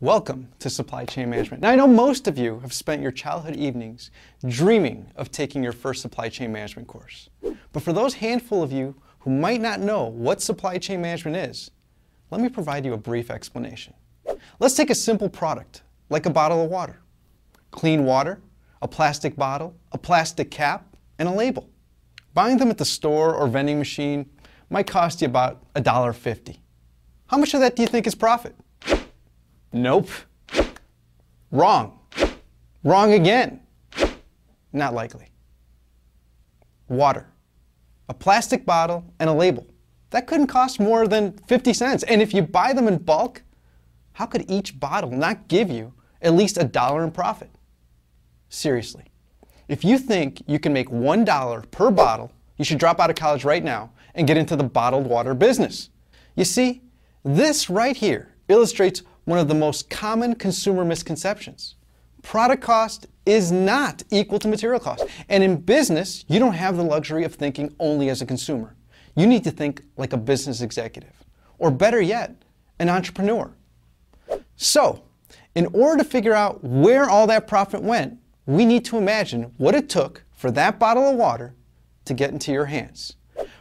Welcome to Supply Chain Management. Now, I know most of you have spent your childhood evenings dreaming of taking your first supply chain management course. But for those handful of you who might not know what supply chain management is, let me provide you a brief explanation. Let's take a simple product, like a bottle of water. Clean water, a plastic bottle, a plastic cap, and a label. Buying them at the store or vending machine might cost you about $1.50. How much of that do you think is profit? Nope. Wrong. Wrong again. Not likely. Water. A plastic bottle and a label. That couldn't cost more than 50 cents. And if you buy them in bulk, how could each bottle not give you at least $1 in profit? Seriously. If you think you can make $1 per bottle, you should drop out of college right now and get into the bottled water business. You see, this right here illustrates one of the most common consumer misconceptions. Product cost is not equal to material cost. And in business, you don't have the luxury of thinking only as a consumer. You need to think like a business executive, or better yet, an entrepreneur. So, in order to figure out where all that profit went, we need to imagine what it took for that bottle of water to get into your hands.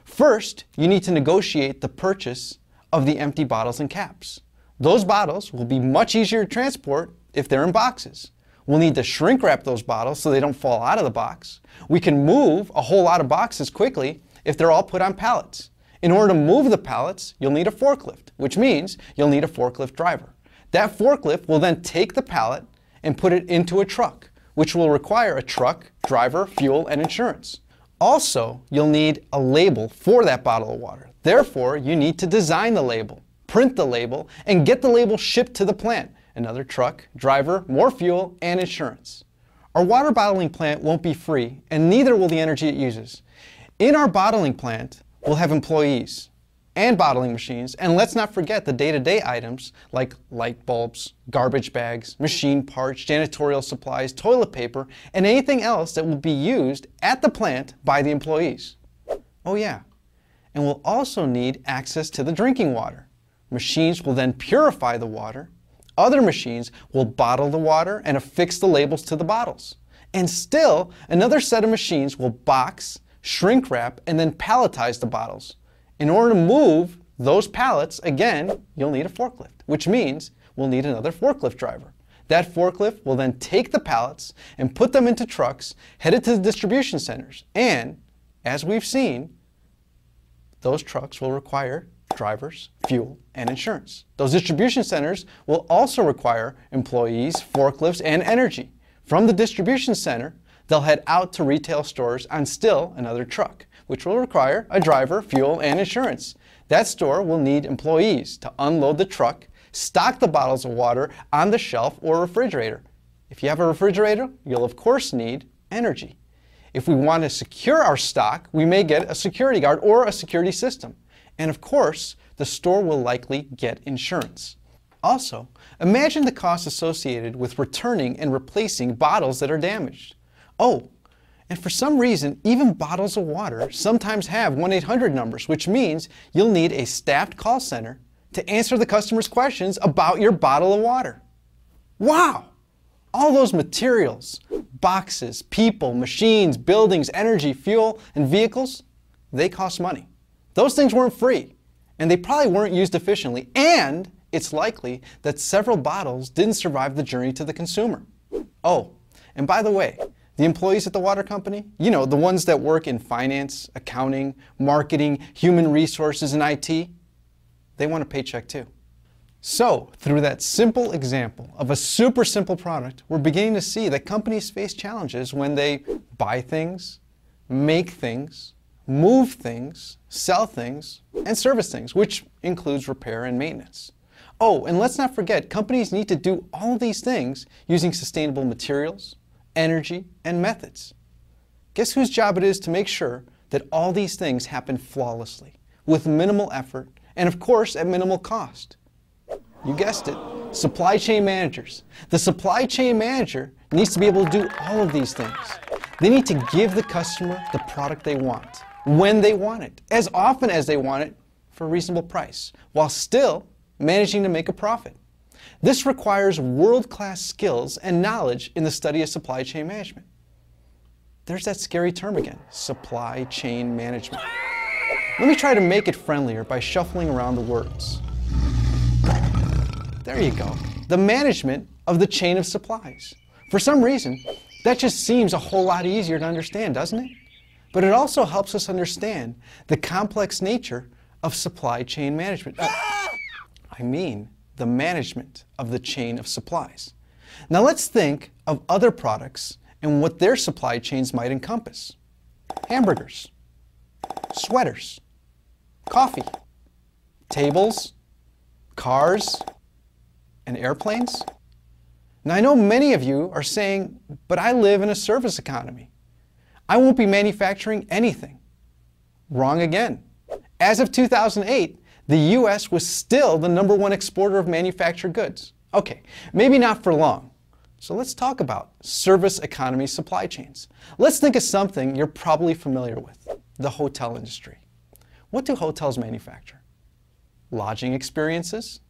First, you need to negotiate the purchase of the empty bottles and caps. Those bottles will be much easier to transport if they're in boxes. We'll need to shrink wrap those bottles so they don't fall out of the box. We can move a whole lot of boxes quickly if they're all put on pallets. In order to move the pallets, you'll need a forklift, which means you'll need a forklift driver. That forklift will then take the pallet and put it into a truck, which will require a truck, driver, fuel, and insurance. Also, you'll need a label for that bottle of water. Therefore, you need to design the label, print the label, and get the label shipped to the plant. Another truck, driver, more fuel, and insurance. Our water bottling plant won't be free, and neither will the energy it uses. In our bottling plant, we'll have employees and bottling machines, and let's not forget the day-to-day items like light bulbs, garbage bags, machine parts, janitorial supplies, toilet paper, and anything else that will be used at the plant by the employees. Oh yeah, and we'll also need access to the drinking water. Machines will then purify the water. Other machines will bottle the water and affix the labels to the bottles. And still, another set of machines will box, shrink wrap, and then palletize the bottles. In order to move those pallets, again, you'll need a forklift, which means we'll need another forklift driver. That forklift will then take the pallets and put them into trucks headed to the distribution centers. And, as we've seen, those trucks will require drivers, fuel, and insurance. Those distribution centers will also require employees, forklifts, and energy. From the distribution center, they'll head out to retail stores on still another truck, which will require a driver, fuel, and insurance. That store will need employees to unload the truck, stock the bottles of water on the shelf or refrigerator. If you have a refrigerator, you'll of course need energy. If we want to secure our stock, we may get a security guard or a security system. And of course, the store will likely get insurance. Also, imagine the costs associated with returning and replacing bottles that are damaged. Oh, and for some reason, even bottles of water sometimes have 1-800 numbers, which means you'll need a staffed call center to answer the customer's questions about your bottle of water. Wow! All those materials, boxes, people, machines, buildings, energy, fuel, and vehicles, they cost money. Those things weren't free, and they probably weren't used efficiently, and it's likely that several bottles didn't survive the journey to the consumer. Oh, and by the way, the employees at the water company, you know, the ones that work in finance, accounting, marketing, human resources, and IT, they want a paycheck too. So, through that simple example of a super simple product, we're beginning to see that companies face challenges when they buy things, make things, move things, sell things, and service things, which includes repair and maintenance. Oh, and let's not forget, companies need to do all of these things using sustainable materials, energy, and methods. Guess whose job it is to make sure that all these things happen flawlessly, with minimal effort, and of course at minimal cost? You guessed it, supply chain managers. The supply chain manager needs to be able to do all of these things. They need to give the customer the product they want, when they want it, as often as they want it, for a reasonable price, while still managing to make a profit. This requires world-class skills and knowledge in the study of supply chain management. There's that scary term again, supply chain management. Let me try to make it friendlier by shuffling around the words. There you go. The management of the chain of supplies. For some reason, that just seems a whole lot easier to understand, doesn't it? But it also helps us understand the complex nature of supply chain management. I mean, the management of the chain of supplies. Now let's think of other products and what their supply chains might encompass. Hamburgers, sweaters, coffee, tables, cars, and airplanes. Now I know many of you are saying, but I live in a service economy. I won't be manufacturing anything. Wrong again. As of 2008, the US was still the #1 exporter of manufactured goods. Okay, maybe not for long. So let's talk about service economy supply chains. Let's think of something you're probably familiar with, the hotel industry. What do hotels manufacture? Lodging experiences,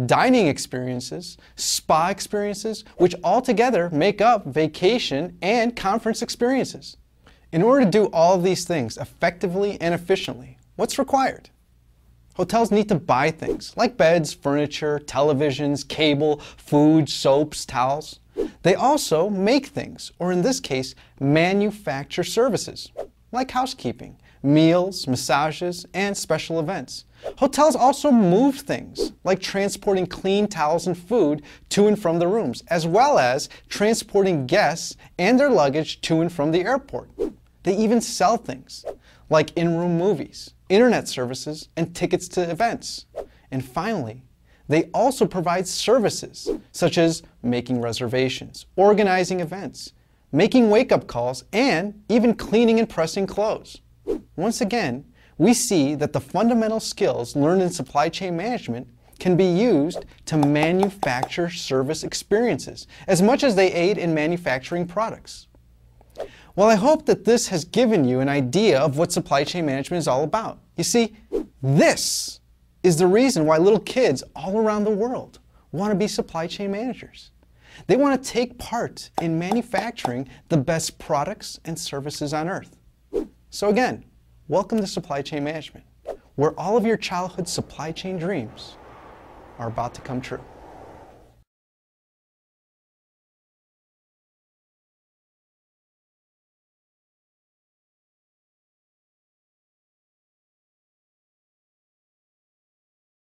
dining experiences, spa experiences, which all together make up vacation and conference experiences. In order to do all of these things effectively and efficiently, what's required? Hotels need to buy things like beds, furniture, televisions, cable, food, soaps, towels. They also make things, or in this case, manufacture services, like housekeeping, meals, massages, and special events. Hotels also move things, like transporting clean towels and food to and from the rooms, as well as transporting guests and their luggage to and from the airport. They even sell things, like in-room movies, internet services, and tickets to events. And finally, they also provide services, such as making reservations, organizing events, making wake-up calls, and even cleaning and pressing clothes. Once again, we see that the fundamental skills learned in supply chain management can be used to manufacture service experiences, as much as they aid in manufacturing products. Well, I hope that this has given you an idea of what supply chain management is all about. You see, this is the reason why little kids all around the world want to be supply chain managers. They want to take part in manufacturing the best products and services on earth. So again, welcome to Supply Chain Management, where all of your childhood supply chain dreams are about to come true.